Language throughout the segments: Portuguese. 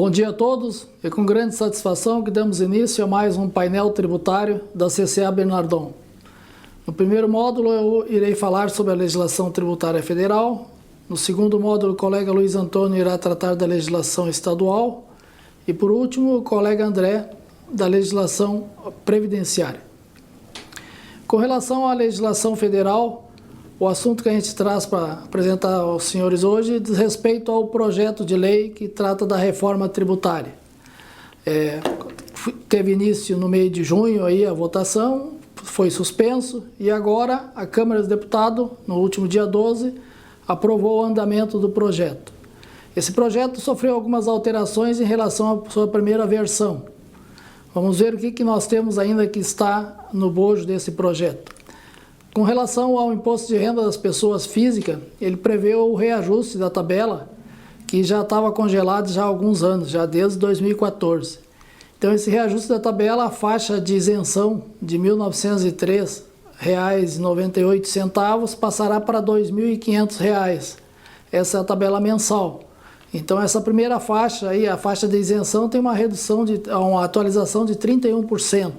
Bom dia a todos. É com grande satisfação que damos início a mais um painel tributário da CCA Bernardon. No primeiro módulo eu irei falar sobre a legislação tributária federal. No segundo módulo o colega Luiz Antônio irá tratar da legislação estadual. E por último o colega André da legislação previdenciária. Com relação à legislação federal, o assunto que a gente traz para apresentar aos senhores hoje diz respeito ao projeto de lei que trata da reforma tributária. Teve início no mês de junho aí a votação, foi suspenso e agora a Câmara dos Deputados, no último dia 12, aprovou o andamento do projeto. Esse projeto sofreu algumas alterações em relação à sua primeira versão. Vamos ver o que nós temos ainda que está no bojo desse projeto. Com relação ao imposto de renda das pessoas físicas, ele prevê o reajuste da tabela, que já estava congelado já há alguns anos, já desde 2014. Então, esse reajuste da tabela, a faixa de isenção de R$ 1.903,98 passará para R$ 2.500. Essa é a tabela mensal. Então, essa primeira faixa, aí, a faixa de isenção, tem uma redução, uma atualização de 31%.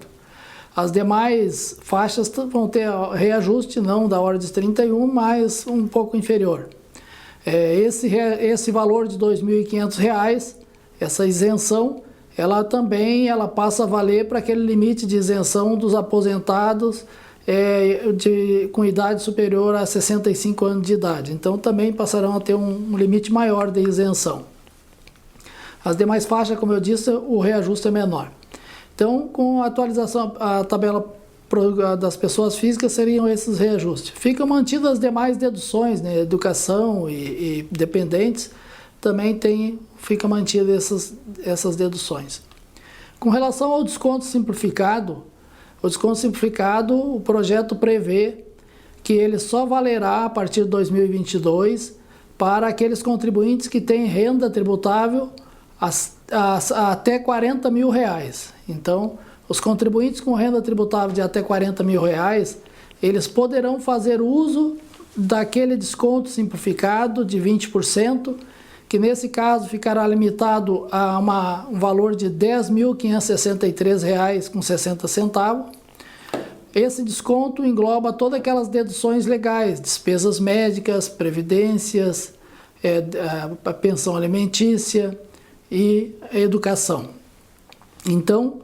As demais faixas vão ter reajuste, não da ordem de 31, mas um pouco inferior. Esse valor de R$ 2.500, essa isenção, ela passa a valer para aquele limite de isenção dos aposentados com idade superior a 65 anos de idade. Então, também passarão a ter um limite maior de isenção. As demais faixas, como eu disse, o reajuste é menor. Então, com a atualização, a tabela das pessoas físicas seriam esses reajustes. Ficam mantidas as demais deduções, né, educação e dependentes, também fica mantidas essas deduções. Com relação ao desconto simplificado, o projeto prevê que ele só valerá a partir de 2022 para aqueles contribuintes que têm renda tributável até R$ 40 mil. Então, os contribuintes com renda tributável de até R$ 40 mil, eles poderão fazer uso daquele desconto simplificado de 20%, que nesse caso ficará limitado a um valor de R$ 10.563,60. Esse desconto engloba todas aquelas deduções legais, despesas médicas, previdências, a pensão alimentícia e educação. Então,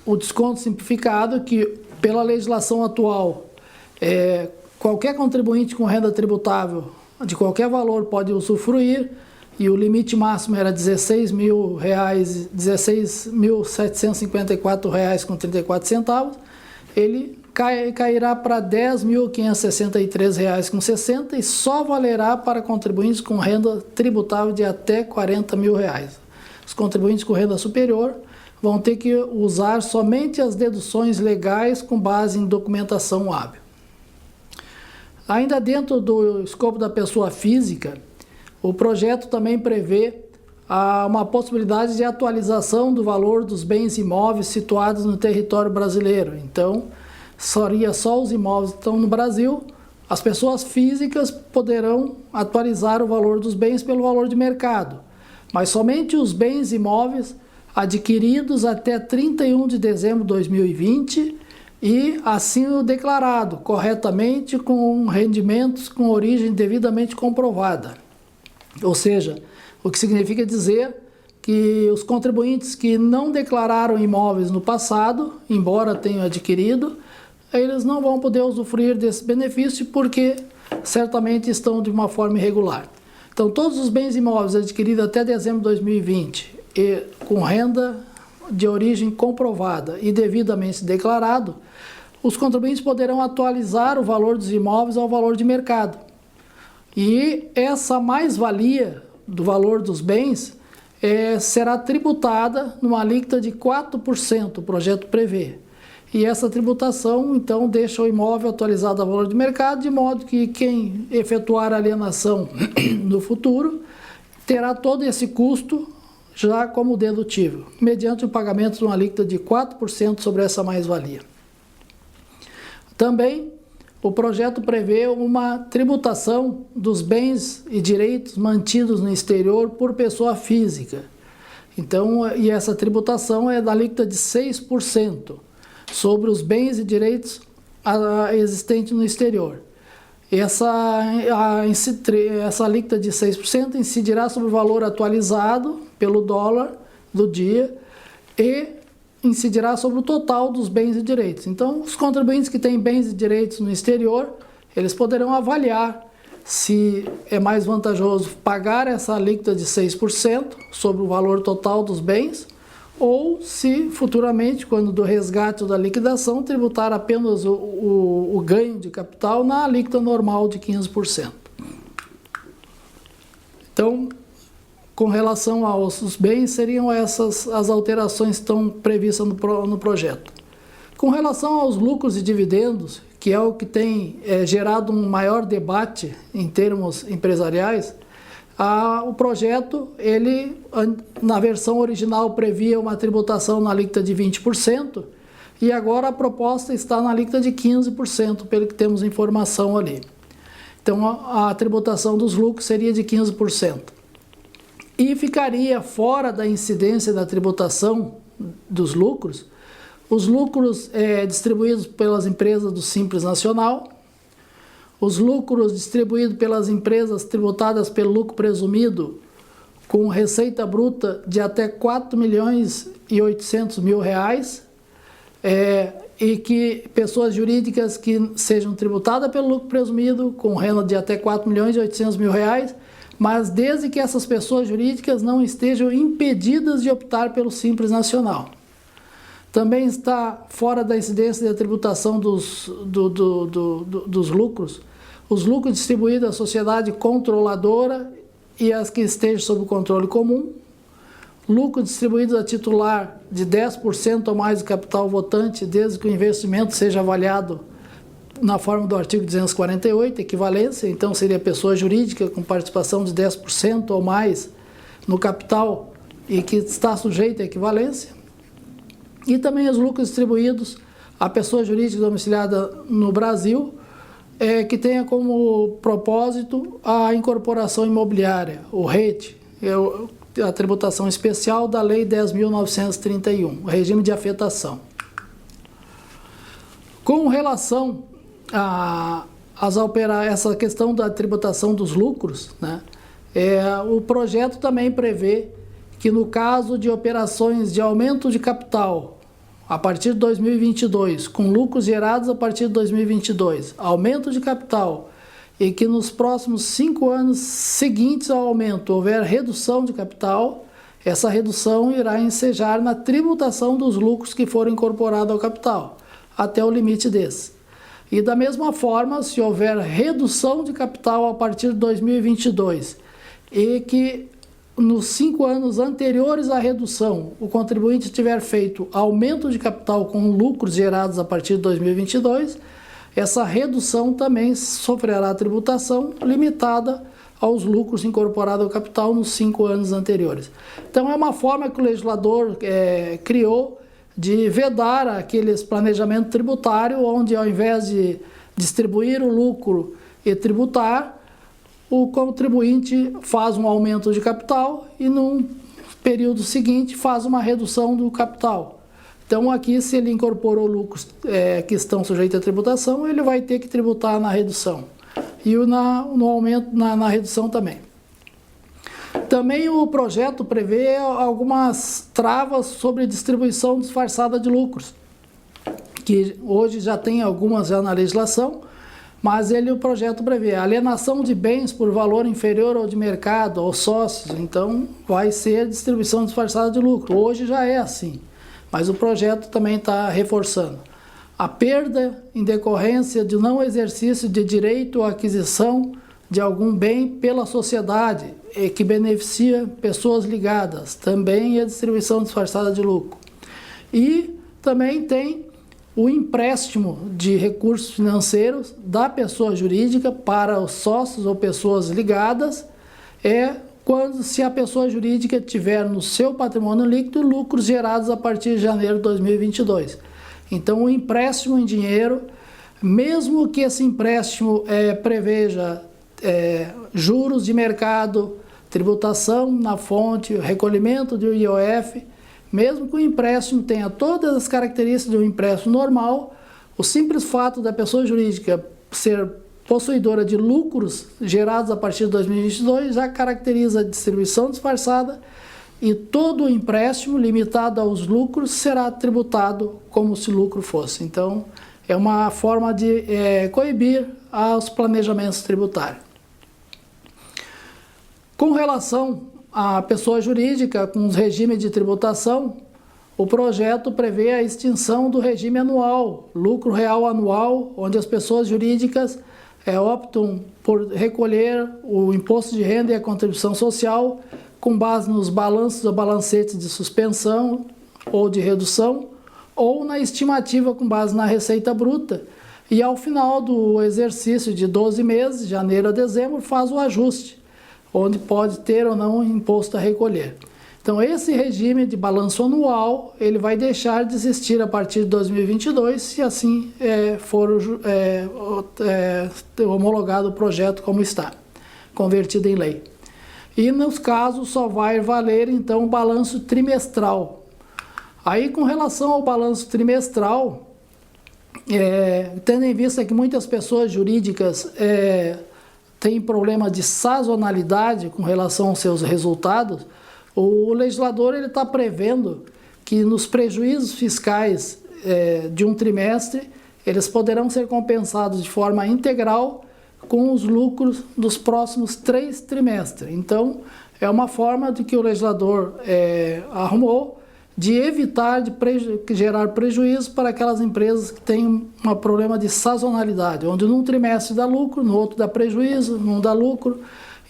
o desconto simplificado, que pela legislação atual, qualquer contribuinte com renda tributável de qualquer valor pode usufruir, e o limite máximo era R$ 16.754,34, ele cairá para R$ 10.563,60 e só valerá para contribuintes com renda tributável de até R$ 40 mil. Os contribuintes com renda superior vão ter que usar somente as deduções legais com base em documentação hábil. Ainda dentro do escopo da pessoa física, o projeto também prevê uma possibilidade de atualização do valor dos bens imóveis situados no território brasileiro. Então, seria só os imóveis que estão no Brasil. As pessoas físicas poderão atualizar o valor dos bens pelo valor de mercado, mas somente os bens imóveis adquiridos até 31 de dezembro de 2020 e assim o declarado corretamente com rendimentos com origem devidamente comprovada. Ou seja, o que significa dizer que os contribuintes que não declararam imóveis no passado, embora tenham adquirido, eles não vão poder usufruir desse benefício porque certamente estão de uma forma irregular. Então, todos os bens imóveis adquiridos até dezembro de 2020 e com renda de origem comprovada e devidamente declarado, os contribuintes poderão atualizar o valor dos imóveis ao valor de mercado. E essa mais-valia do valor dos bens será tributada numa alíquota de 4%, o projeto prevê. E essa tributação, então, deixa o imóvel atualizado ao valor de mercado, de modo que quem efetuar a alienação no futuro terá todo esse custo já como dedutível, mediante o pagamento de uma alíquota de 4% sobre essa mais-valia. Também, o projeto prevê uma tributação dos bens e direitos mantidos no exterior por pessoa física. Então, e essa tributação é da alíquota de 6% sobre os bens e direitos existentes no exterior. Essa alíquota de 6% incidirá sobre o valor atualizado pelo dólar do dia e incidirá sobre o total dos bens e direitos. Então, os contribuintes que têm bens e direitos no exterior, eles poderão avaliar se é mais vantajoso pagar essa alíquota de 6% sobre o valor total dos bens, ou se futuramente, quando do resgate ou da liquidação, tributar apenas o ganho de capital na alíquota normal de 15%. Então, com relação aos bens, seriam essas as alterações que estão previstas no projeto. Com relação aos lucros e dividendos, que é o que tem gerado um maior debate em termos empresariais, o projeto, ele, na versão original, previa uma tributação na alíquota de 20%, e agora a proposta está na alíquota de 15%, pelo que temos informação ali. Então, a tributação dos lucros seria de 15%. E ficaria fora da incidência da tributação dos lucros, os lucros distribuídos pelas empresas do Simples Nacional, os lucros distribuídos pelas empresas tributadas pelo lucro presumido com receita bruta de até R$ 4.800.000, e que pessoas jurídicas que sejam tributadas pelo lucro presumido com renda de até R$ 4.800.000, mas desde que essas pessoas jurídicas não estejam impedidas de optar pelo Simples Nacional. Também está fora da incidência da tributação dos lucros, os lucros distribuídos à sociedade controladora e as que estejam sob o controle comum, lucros distribuídos a titular de 10% ou mais do capital votante, desde que o investimento seja avaliado na forma do artigo 248, equivalência, então seria pessoa jurídica com participação de 10% ou mais no capital e que está sujeita à equivalência. E também os lucros distribuídos à pessoa jurídica domiciliada no Brasil, que tenha como propósito a incorporação imobiliária, o REIT, a tributação especial da Lei 10.931, o regime de afetação. Com relação a essa questão da tributação dos lucros, né, o projeto também prevê que no caso de operações de aumento de capital a partir de 2022, com lucros gerados a partir de 2022, aumento de capital, e que nos próximos 5 anos seguintes ao aumento houver redução de capital, essa redução irá ensejar na tributação dos lucros que foram incorporados ao capital, até o limite desse. E da mesma forma, se houver redução de capital a partir de 2022 e que nos 5 anos anteriores à redução o contribuinte tiver feito aumento de capital com lucros gerados a partir de 2022, essa redução também sofrerá tributação limitada aos lucros incorporados ao capital nos 5 anos anteriores. Então é uma forma que o legislador criou de vedar aqueles planejamento tributário onde, ao invés de distribuir o lucro e tributar, o contribuinte faz um aumento de capital e, num período seguinte, faz uma redução do capital. Então, aqui, se ele incorporou lucros que estão sujeitos à tributação, ele vai ter que tributar na redução. E no aumento, na redução também. Também o projeto prevê algumas travas sobre distribuição disfarçada de lucros, que hoje já tem algumas já na legislação, mas o projeto prevê a alienação de bens por valor inferior ao de mercado, aos sócios, então vai ser distribuição disfarçada de lucro. Hoje já é assim, mas o projeto também está reforçando. A perda em decorrência de não exercício de direito à aquisição de algum bem pela sociedade que beneficia pessoas ligadas, também é distribuição disfarçada de lucro. E também tem o empréstimo de recursos financeiros da pessoa jurídica para os sócios ou pessoas ligadas, se a pessoa jurídica tiver no seu patrimônio líquido lucros gerados a partir de janeiro de 2022. Então, o empréstimo em dinheiro, mesmo que esse empréstimo preveja juros de mercado, tributação na fonte, recolhimento do IOF, mesmo que o empréstimo tenha todas as características de um empréstimo normal, o simples fato da pessoa jurídica ser possuidora de lucros gerados a partir de 2022 já caracteriza a distribuição disfarçada e todo o empréstimo limitado aos lucros será tributado como se lucro fosse. Então, é uma forma de coibir aos planejamentos tributários. Com relação à pessoa jurídica com os regimes de tributação, o projeto prevê a extinção do regime anual, lucro real anual, onde as pessoas jurídicas optam por recolher o imposto de renda e a contribuição social com base nos balanços ou balancetes de suspensão ou de redução, ou na estimativa com base na receita bruta, e ao final do exercício de 12 meses, de janeiro a dezembro, faz o ajuste, onde pode ter ou não imposto a recolher. Então, esse regime de balanço anual, ele vai deixar de existir a partir de 2022, se assim for homologado o projeto como está, convertido em lei. E nos casos só vai valer, então, o balanço trimestral. Aí, com relação ao balanço trimestral, tendo em vista que muitas pessoas jurídicas têm problema de sazonalidade com relação aos seus resultados, o legislador está prevendo que nos prejuízos fiscais de um trimestre, eles poderão ser compensados de forma integral com os lucros dos próximos 3 trimestres. Então, é uma forma de que o legislador arrumou de evitar de gerar prejuízo para aquelas empresas que têm um problema de sazonalidade, onde num trimestre dá lucro, no outro dá prejuízo, não dá lucro.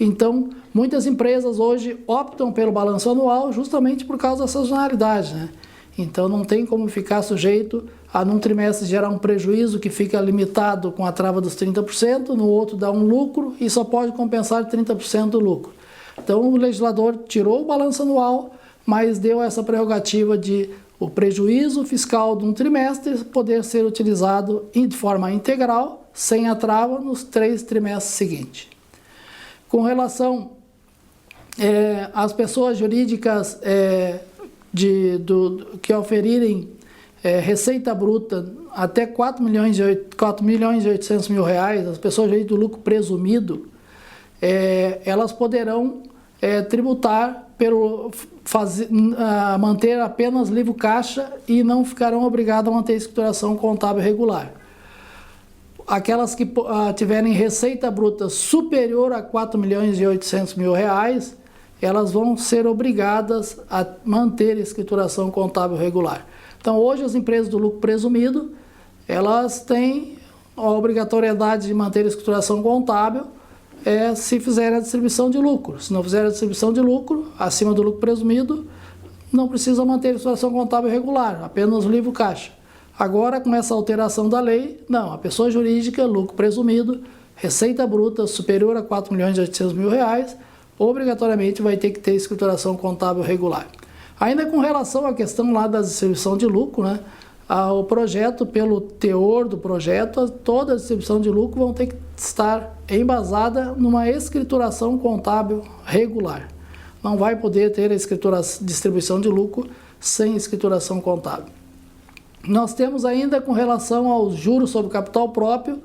Então, muitas empresas hoje optam pelo balanço anual justamente por causa da sazonalidade, né? Então, não tem como ficar sujeito a num trimestre gerar um prejuízo que fica limitado com a trava dos 30%, no outro dá um lucro e só pode compensar 30% do lucro. Então, o legislador tirou o balanço anual, mas deu essa prerrogativa de o prejuízo fiscal de um trimestre poder ser utilizado de forma integral, sem a trava, nos 3 trimestres seguintes. Com relação às pessoas jurídicas que oferirem receita bruta até 4 milhões e 800 mil reais, as pessoas jurídicas do lucro presumido, elas poderão tributar pelo manter apenas livre caixa e não ficarão obrigadas a manter escrituração contábil regular. Aquelas que tiverem receita bruta superior a 4 milhões e 800 mil reais, elas vão ser obrigadas a manter escrituração contábil regular. Então, hoje as empresas do lucro presumido, elas têm a obrigatoriedade de manter escrituração contábil se fizerem a distribuição de lucro. Se não fizerem a distribuição de lucro, acima do lucro presumido, não precisa manter a escrituração contábil regular, apenas o livro caixa. Agora, com essa alteração da lei, não, a pessoa jurídica, lucro presumido, receita bruta superior a 4 milhões e 800 mil reais, obrigatoriamente vai ter que ter escrituração contábil regular. Ainda com relação à questão lá da distribuição de lucro, né, o projeto, pelo teor do projeto, toda a distribuição de lucro vão ter que estar embasada numa escrituração contábil regular. Não vai poder ter a distribuição de lucro sem escrituração contábil. Nós temos ainda, com relação aos juros sobre capital próprio,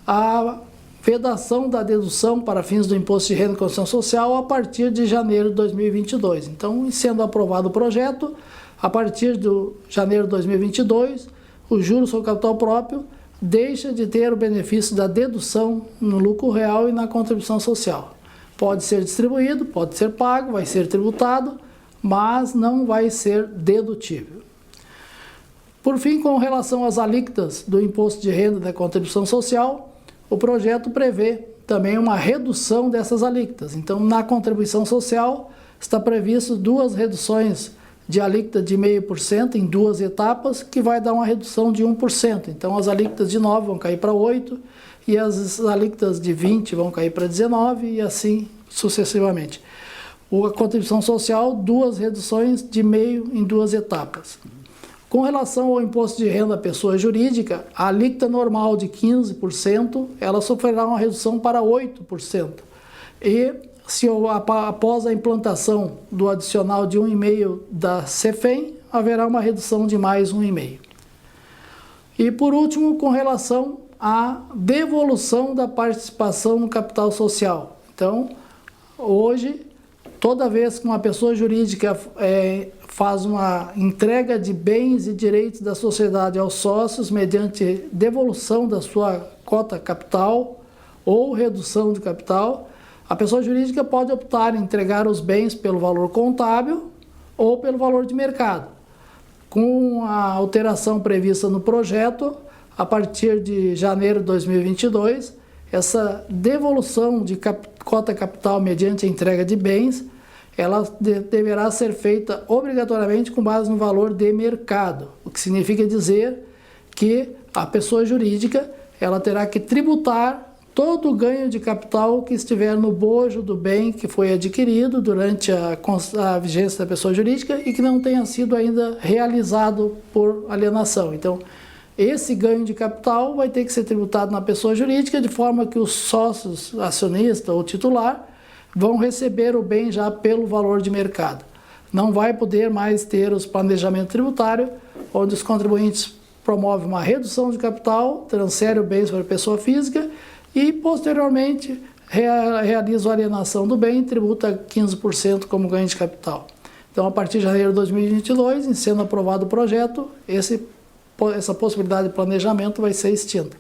a vedação da dedução para fins do imposto de renda e contribuição social a partir de janeiro de 2022. Então, sendo aprovado o projeto, a partir de janeiro de 2022, o juros sobre capital próprio deixa de ter o benefício da dedução no lucro real e na contribuição social. Pode ser distribuído, pode ser pago, vai ser tributado, mas não vai ser dedutível. Por fim, com relação às alíquotas do imposto de renda e da contribuição social, o projeto prevê também uma redução dessas alíquotas. Então, na contribuição social, está previsto 2 reduções de alíquota de 0,5% em 2 etapas, que vai dar uma redução de 1%. Então, as alíquotas de 9 vão cair para 8%, e as alíquotas de 20 vão cair para 19%, e assim sucessivamente. A contribuição social, 2 reduções de 0,5% em 2 etapas. Com relação ao imposto de renda à pessoa jurídica, a alíquota normal de 15%, ela sofrerá uma redução para 8%. E após a implantação do adicional de 1,5 da CEFEM, haverá uma redução de mais 1,5. E por último, com relação à devolução da participação no capital social. Então, hoje, toda vez que uma pessoa jurídica faz uma entrega de bens e direitos da sociedade aos sócios mediante devolução da sua cota capital ou redução de capital, a pessoa jurídica pode optar em entregar os bens pelo valor contábil ou pelo valor de mercado. Com a alteração prevista no projeto, a partir de janeiro de 2022, essa devolução de cota capital mediante a entrega de bens, ela deverá ser feita obrigatoriamente com base no valor de mercado, o que significa dizer que a pessoa jurídica ela terá que tributar todo o ganho de capital que estiver no bojo do bem que foi adquirido durante a vigência da pessoa jurídica e que não tenha sido ainda realizado por alienação. Então, esse ganho de capital vai ter que ser tributado na pessoa jurídica, de forma que os sócios, acionista ou titular, vão receber o bem já pelo valor de mercado. Não vai poder mais ter os planejamentos tributários, onde os contribuintes promovem uma redução de capital, transferem o bem para a pessoa física e, posteriormente, realiza a alienação do bem e tributa 15% como ganho de capital. Então, a partir de janeiro de 2022, em sendo aprovado o projeto, essa possibilidade de planejamento vai ser extinta.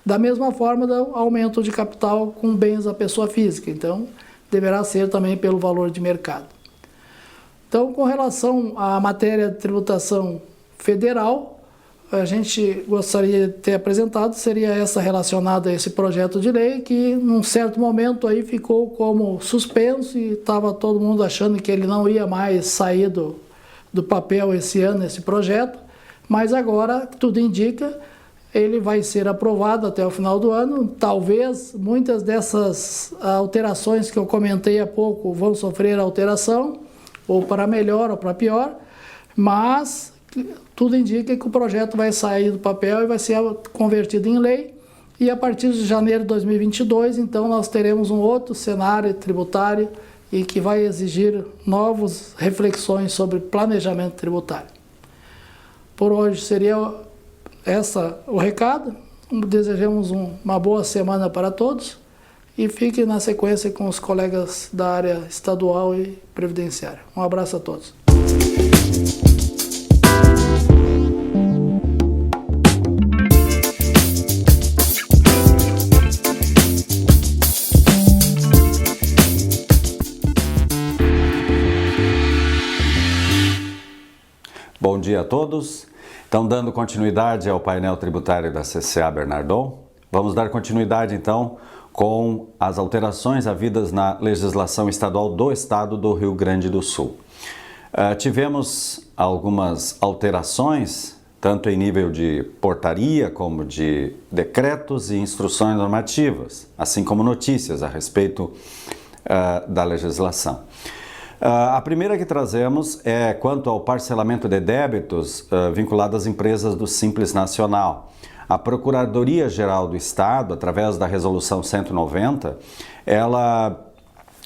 Da mesma forma, do aumento de capital com bens da pessoa física. Então, deverá ser também pelo valor de mercado. Então, com relação à matéria de tributação federal, a gente gostaria de ter apresentado, seria essa relacionada a esse projeto de lei, que num certo momento aí ficou como suspenso e estava todo mundo achando que ele não ia mais sair do papel esse ano, esse projeto, mas agora, tudo indica, ele vai ser aprovado até o final do ano. Talvez muitas dessas alterações que eu comentei há pouco vão sofrer alteração, ou para melhor ou para pior, mas tudo indica que o projeto vai sair do papel e vai ser convertido em lei, e a partir de janeiro de 2022, então, nós teremos um outro cenário tributário e que vai exigir novas reflexões sobre planejamento tributário. Por hoje seria o recado. Desejamos uma boa semana para todos e fiquem na sequência com os colegas da área estadual e previdenciária. Um abraço a todos. Bom dia a todos. Então, dando continuidade ao painel tributário da CCA Bernardon, vamos dar continuidade então com as alterações havidas na legislação estadual do Estado do Rio Grande do Sul. Tivemos algumas alterações, tanto em nível de portaria como de decretos e instruções normativas, assim como notícias a respeito da legislação. A primeira que trazemos é quanto ao parcelamento de débitos vinculado às empresas do Simples Nacional. A Procuradoria-Geral do Estado, através da Resolução 190, ela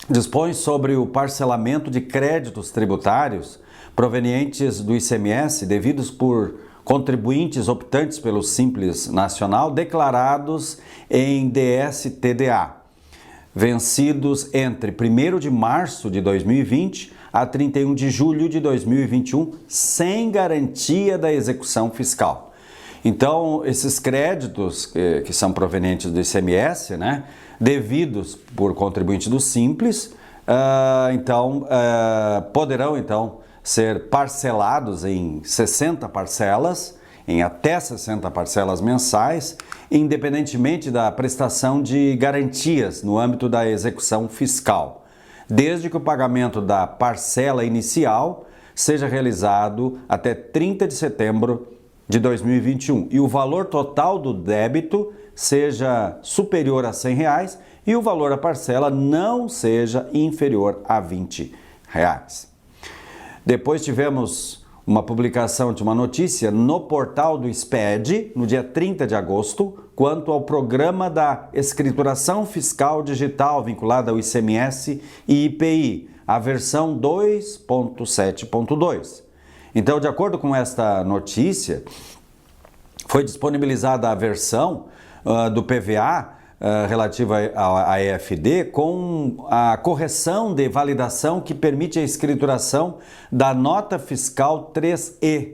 dispõe sobre o parcelamento de créditos tributários provenientes do ICMS devidos por contribuintes optantes pelo Simples Nacional declarados em DSTDA, vencidos entre 1º de março de 2020 a 31 de julho de 2021, sem garantia da execução fiscal. Então, esses créditos que são provenientes do ICMS, né, devidos por contribuinte do Simples, poderão então ser parcelados em 60 parcelas, em até 60 parcelas mensais, independentemente da prestação de garantias no âmbito da execução fiscal, desde que o pagamento da parcela inicial seja realizado até 30 de setembro de 2021 e o valor total do débito seja superior a R$100 e o valor da parcela não seja inferior a R$20. Depois tivemos uma publicação de uma notícia no portal do SPED, no dia 30 de agosto, quanto ao programa da escrituração fiscal digital vinculada ao ICMS e IPI, a versão 2.7.2. Então, de acordo com esta notícia, foi disponibilizada a versão do PVA relativa à EFD com a correção de validação que permite a escrituração da nota fiscal 3E,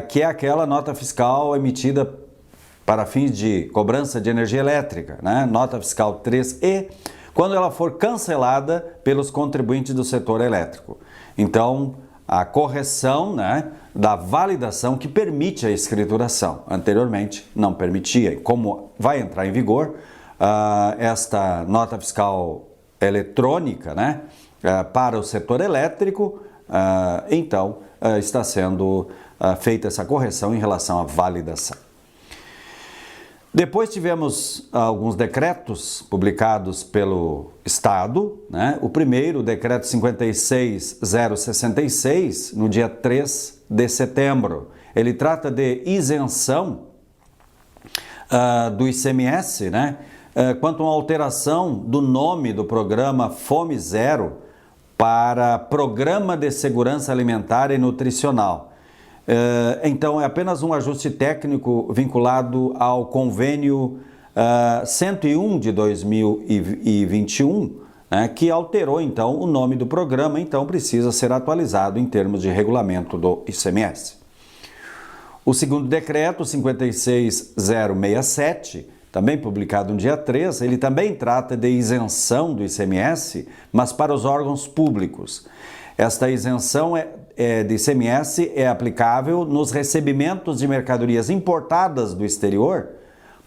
que é aquela nota fiscal emitida para fins de cobrança de energia elétrica, né? Nota fiscal 3E, quando ela for cancelada pelos contribuintes do setor elétrico. Então, a correção, né, da validação que permite a escrituração. Anteriormente não permitia. Como vai entrar em vigor esta nota fiscal eletrônica, né, para o setor elétrico, então está sendo feita essa correção em relação à validação. Depois tivemos alguns decretos publicados pelo Estado, né? O primeiro, o decreto 56066, no dia 3 de setembro. Ele trata de isenção do ICMS, né? Quanto a uma alteração do nome do programa Fome Zero para Programa de Segurança Alimentar e Nutricional. Então, é apenas um ajuste técnico vinculado ao convênio 101 de 2021, né, que alterou, então, o nome do programa, então precisa ser atualizado em termos de regulamento do ICMS. O segundo decreto, 56067, também publicado no dia 3, ele também trata de isenção do ICMS, mas para os órgãos públicos. Esta isenção de ICMS é aplicável nos recebimentos de mercadorias importadas do exterior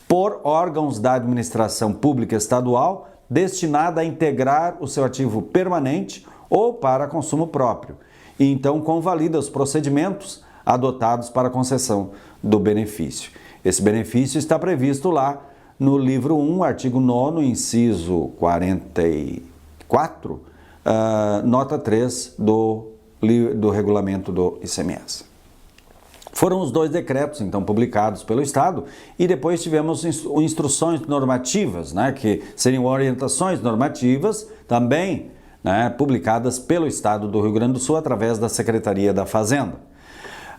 por órgãos da administração pública estadual destinada a integrar o seu ativo permanente ou para consumo próprio, e então convalida os procedimentos adotados para a concessão do benefício. Esse benefício está previsto lá no livro 1, artigo 9º, inciso 44, nota 3 do regulamento do ICMS. Foram os dois decretos, então, publicados pelo Estado, e depois tivemos instruções normativas, né, que seriam orientações normativas, também, né, publicadas pelo Estado do Rio Grande do Sul através da Secretaria da Fazenda.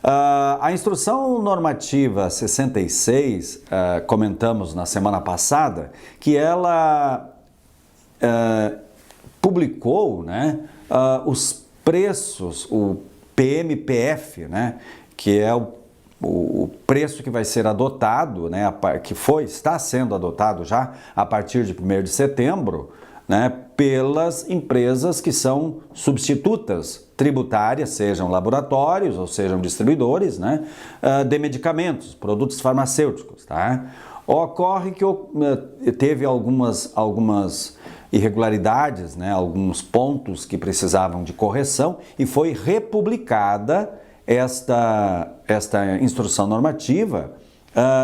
A instrução normativa 66, comentamos na semana passada, que ela publicou, né, os preços, o PMPF, né, que é o preço que vai ser adotado, né, está sendo adotado já a partir de 1º de setembro, né, pelas empresas que são substitutas tributárias, sejam laboratórios ou sejam distribuidores, né, de medicamentos, produtos farmacêuticos. Tá? Ocorre que teve algumas irregularidades, né, alguns pontos que precisavam de correção, e foi republicada esta instrução normativa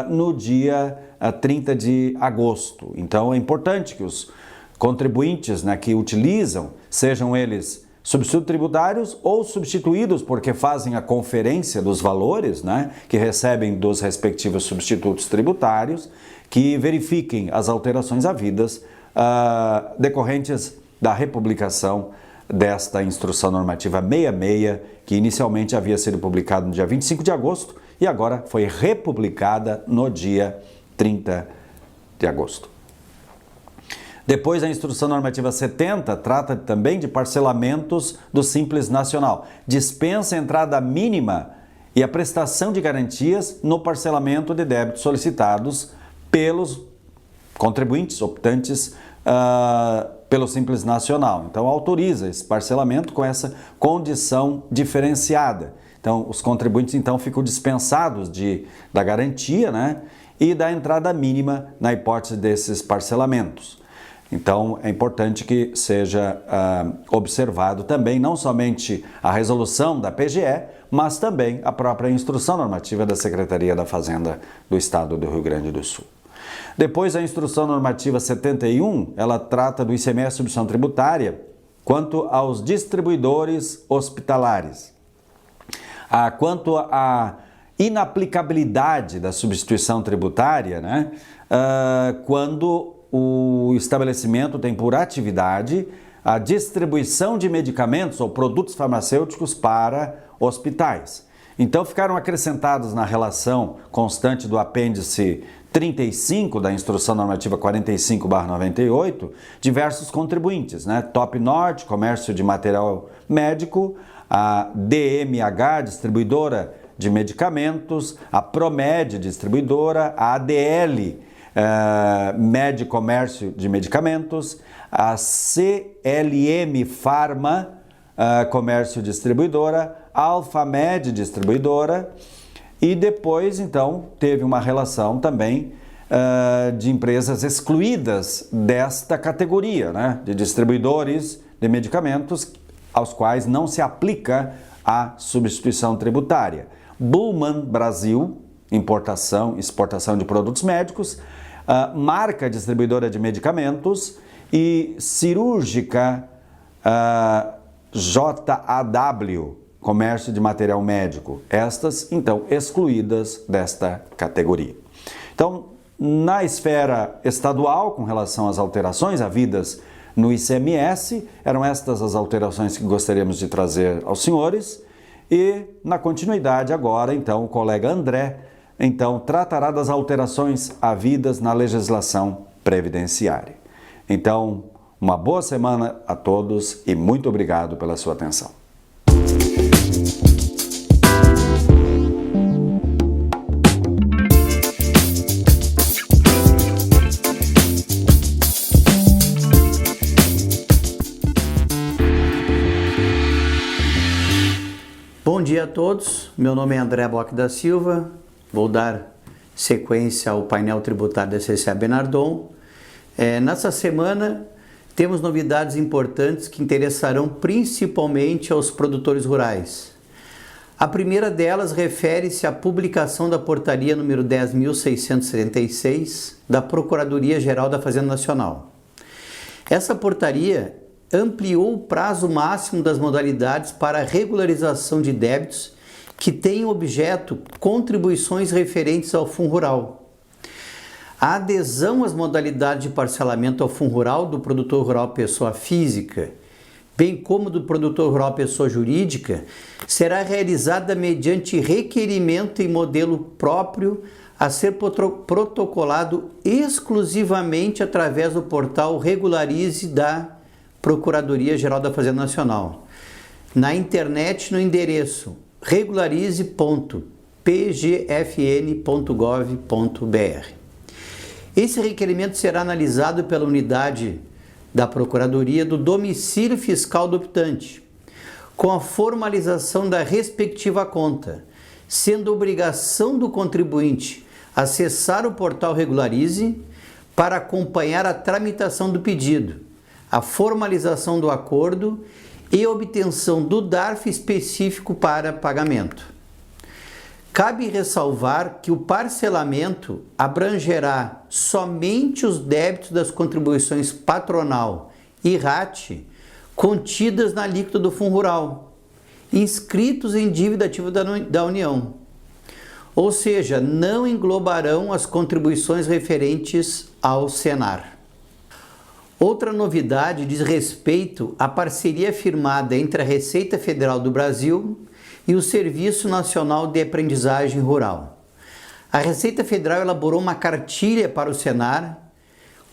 no dia 30 de agosto. Então é importante que os contribuintes, né, que utilizam, sejam eles substitutos tributários ou substituídos porque fazem a conferência dos valores, né, que recebem dos respectivos substitutos tributários, que verifiquem as alterações havidas decorrentes da republicação desta instrução normativa 66, que inicialmente havia sido publicada no dia 25 de agosto e agora foi republicada no dia 30 de agosto. Depois, a instrução normativa 70 trata também de parcelamentos do Simples Nacional. Dispensa a entrada mínima e a prestação de garantias no parcelamento de débitos solicitados pelos contribuintes optantes pelo Simples Nacional. Então, autoriza esse parcelamento com essa condição diferenciada. Então, os contribuintes então ficam dispensados da garantia, né, e da entrada mínima na hipótese desses parcelamentos. Então, é importante que seja observado também não somente a resolução da PGE, mas também a própria instrução normativa da Secretaria da Fazenda do Estado do Rio Grande do Sul. Depois, a instrução normativa 71, ela trata do ICMS substituição tributária quanto aos distribuidores hospitalares. Quanto à inaplicabilidade da substituição tributária, né, quando o estabelecimento tem por atividade a distribuição de medicamentos ou produtos farmacêuticos para hospitais. Então ficaram acrescentados na relação constante do apêndice 35 da Instrução Normativa 45/98 diversos contribuintes, né? Top Norte, Comércio de Material Médico, a DMH, distribuidora de medicamentos, a Promed, distribuidora, a ADL, Med Comércio de Medicamentos, a CLM Pharma, Comércio Distribuidora, a Alfamed Distribuidora, e depois, então, teve uma relação também de empresas excluídas desta categoria, né, de distribuidores de medicamentos aos quais não se aplica a substituição tributária. Bullman Brasil, importação e exportação de produtos médicos, Marca Distribuidora de Medicamentos e Cirúrgica JAW, Comércio de Material Médico. Estas, então, excluídas desta categoria. Então, na esfera estadual, com relação às alterações havidas no ICMS, eram estas as alterações que gostaríamos de trazer aos senhores. E, na continuidade, agora, então, o colega André, então, tratará das alterações havidas na legislação previdenciária. Então, uma boa semana a todos e muito obrigado pela sua atenção. Bom dia a todos, meu nome é André Bock da Silva, vou dar sequência ao painel tributário da CCA Bernardon. Nessa semana temos novidades importantes que interessarão principalmente aos produtores rurais. A primeira delas refere-se à publicação da portaria número 10.676 da Procuradoria-Geral da Fazenda Nacional. Essa portaria ampliou o prazo máximo das modalidades para a regularização de débitos que têm objeto contribuições referentes ao Fundo Rural. A adesão às modalidades de parcelamento ao Fundo Rural do produtor rural pessoa física, bem como do produtor rural pessoa jurídica, será realizada mediante requerimento em modelo próprio a ser protocolado exclusivamente através do portal Regularize da Procuradoria-Geral da Fazenda Nacional, na internet no endereço regularize.pgfn.gov.br. Esse requerimento será analisado pela unidade da Procuradoria do domicílio fiscal do optante, com a formalização da respectiva conta, sendo obrigação do contribuinte acessar o portal Regularize para acompanhar a tramitação do pedido, a formalização do acordo e a obtenção do DARF específico para pagamento. Cabe ressalvar que o parcelamento abrangerá somente os débitos das contribuições patronal e RAT contidas na alíquota do Fundo Rural, inscritos em dívida ativa da União. Ou seja, não englobarão as contribuições referentes ao Senar. Outra novidade diz respeito à parceria firmada entre a Receita Federal do Brasil e o Serviço Nacional de Aprendizagem Rural. A Receita Federal elaborou uma cartilha para o Senar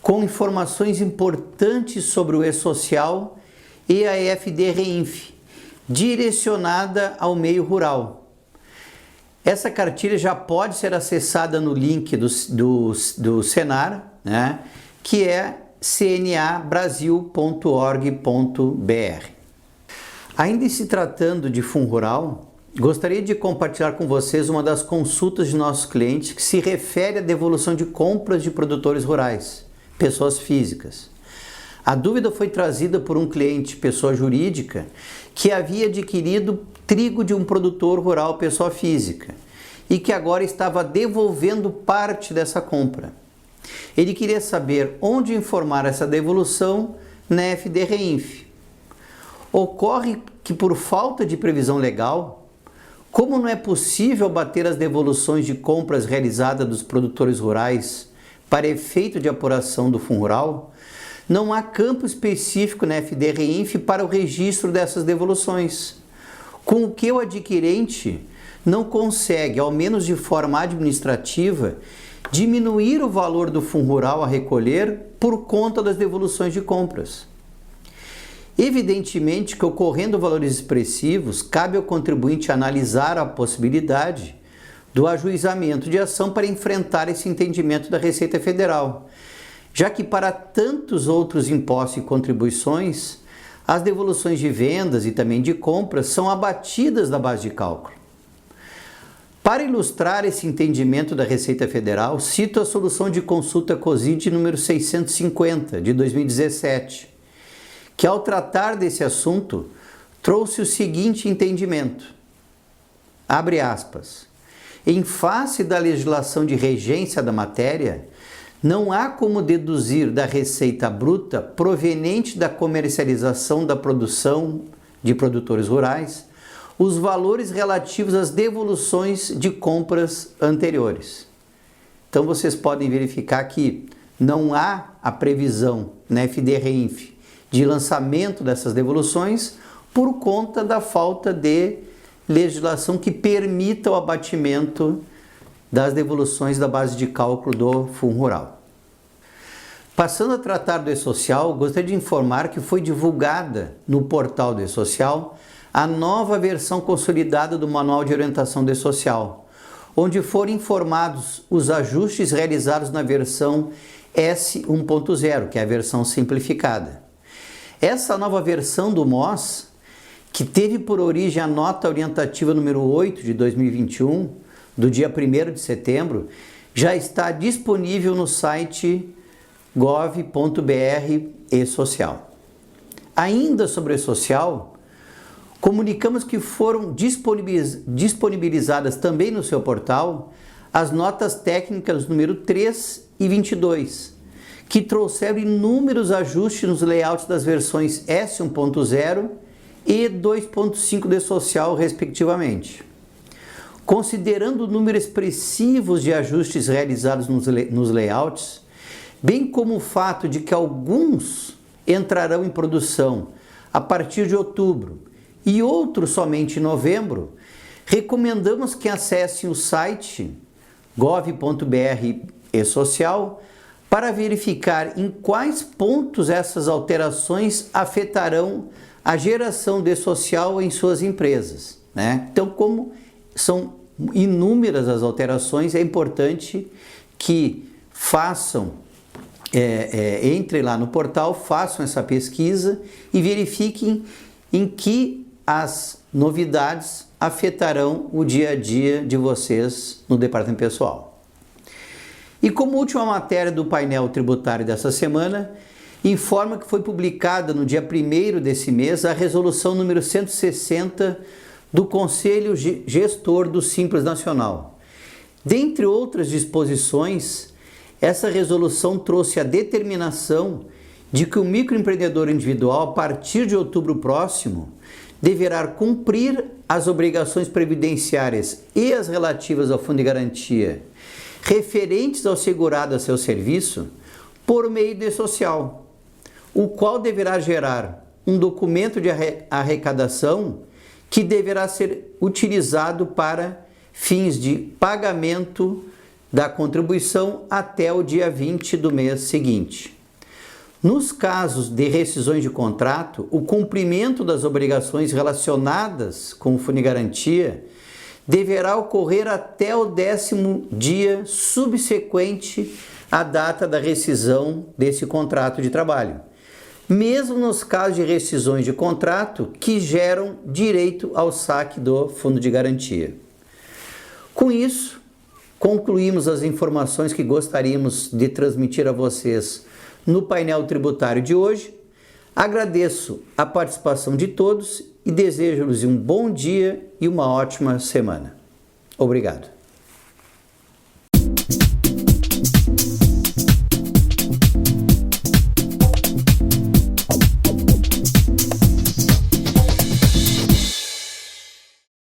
com informações importantes sobre o E-Social e a EFD-REINF, direcionada ao meio rural. Essa cartilha já pode ser acessada no link do Senar, né, que é cnabrasil.org.br. Ainda se tratando de Fundo Rural, gostaria de compartilhar com vocês uma das consultas de nossos clientes que se refere à devolução de compras de produtores rurais, pessoas físicas. A dúvida foi trazida por um cliente, pessoa jurídica, que havia adquirido trigo de um produtor rural, pessoa física, e que agora estava devolvendo parte dessa compra. Ele queria saber onde informar essa devolução na FD-REINF. Ocorre que, por falta de previsão legal, Como não é possível bater as devoluções de compras realizadas dos produtores rurais para efeito de apuração do Fundo Rural, não há campo específico na FDRINF para o registro dessas devoluções, com o que o adquirente não consegue, ao menos de forma administrativa, diminuir o valor do Fundo Rural a recolher por conta das devoluções de compras. Evidentemente que, ocorrendo valores expressivos, cabe ao contribuinte analisar a possibilidade do ajuizamento de ação para enfrentar esse entendimento da Receita Federal, já que para tantos outros impostos e contribuições, as devoluções de vendas e também de compras são abatidas da base de cálculo. Para ilustrar esse entendimento da Receita Federal, cito a solução de consulta COSID número 650, de 2017, que, ao tratar desse assunto, trouxe o seguinte entendimento, abre aspas, em face da legislação de regência da matéria, não há como deduzir da receita bruta proveniente da comercialização da produção de produtores rurais os valores relativos às devoluções de compras anteriores. Então vocês podem verificar que não há a previsão na FDRINF de lançamento dessas devoluções por conta da falta de legislação que permita o abatimento das devoluções da base de cálculo do Fundo Rural. Passando a tratar do E-Social, gostaria de informar que foi divulgada no portal do E-Social a nova versão consolidada do Manual de Orientação do E-Social, onde foram informados os ajustes realizados na versão S1.0, que é a versão simplificada. Essa nova versão do MOS, que teve por origem a nota orientativa número 8 de 2021, do dia 1º de setembro, já está disponível no site gov.br E-Social. Ainda sobre o E-Social, comunicamos que foram disponibilizadas também no seu portal as notas técnicas número 3 e 22, que trouxeram inúmeros ajustes nos layouts das versões S1.0 e 2.5 do E-Social, respectivamente. Considerando o número expressivo de ajustes realizados nos layouts, bem como o fato de que alguns entrarão em produção a partir de outubro e outros somente em novembro, recomendamos que acessem o site gov.br E-Social para verificar em quais pontos essas alterações afetarão a geração de E-Social em suas empresas, né? Então, como são inúmeras as alterações, é importante que entrem lá no portal, façam essa pesquisa e verifiquem em que as novidades afetarão o dia a dia de vocês no departamento pessoal. E como última matéria do painel tributário dessa semana, informa que foi publicada no dia 1º desse mês a resolução número 160 do Conselho Gestor do Simples Nacional. Dentre outras disposições, essa resolução trouxe a determinação de que o microempreendedor individual, a partir de outubro próximo, deverá cumprir as obrigações previdenciárias e as relativas ao Fundo de Garantia referentes ao segurado a seu serviço por meio do E-Social, o qual deverá gerar um documento de arrecadação que deverá ser utilizado para fins de pagamento da contribuição até o dia 20 do mês seguinte. Nos casos de rescisões de contrato, o cumprimento das obrigações relacionadas com o Fundo de Garantia deverá ocorrer até o 10º dia subsequente à data da rescisão desse contrato de trabalho, mesmo nos casos de rescisões de contrato que geram direito ao saque do Fundo de Garantia. Com isso, concluímos as informações que gostaríamos de transmitir a vocês no painel tributário de hoje. Agradeço a participação de todos e desejo-lhes um bom dia e uma ótima semana. Obrigado.